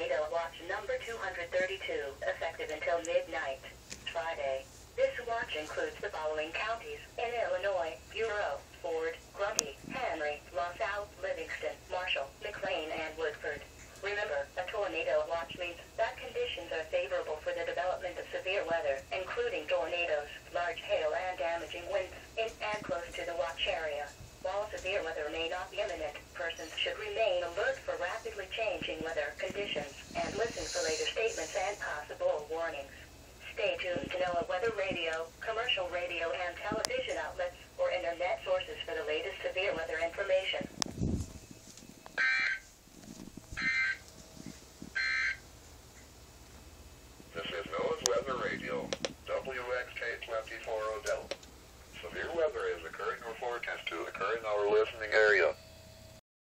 Tornado Watch number 232, effective until midnight, Friday. This watch includes the following counties in Illinois: Bureau, Ford, Grundy, Henry, LaSalle, Livingston, Marshall, McLean, and Woodford. Remember, a tornado watch means that conditions are favorable for the development of severe weather, including tornadoes, large hail, and damaging winds in and close to the watch area. While severe weather may not be imminent, persons should remain alert for rapidly changing weather conditions and listen for later statements and possible warnings. Stay tuned to NOAA weather radio, commercial radio, and television outlets or internet sources for the latest severe weather information. This is NOAA's Weather Radio, WXK24 Odell. Severe weather is occurring or forecast to occur in our listening area.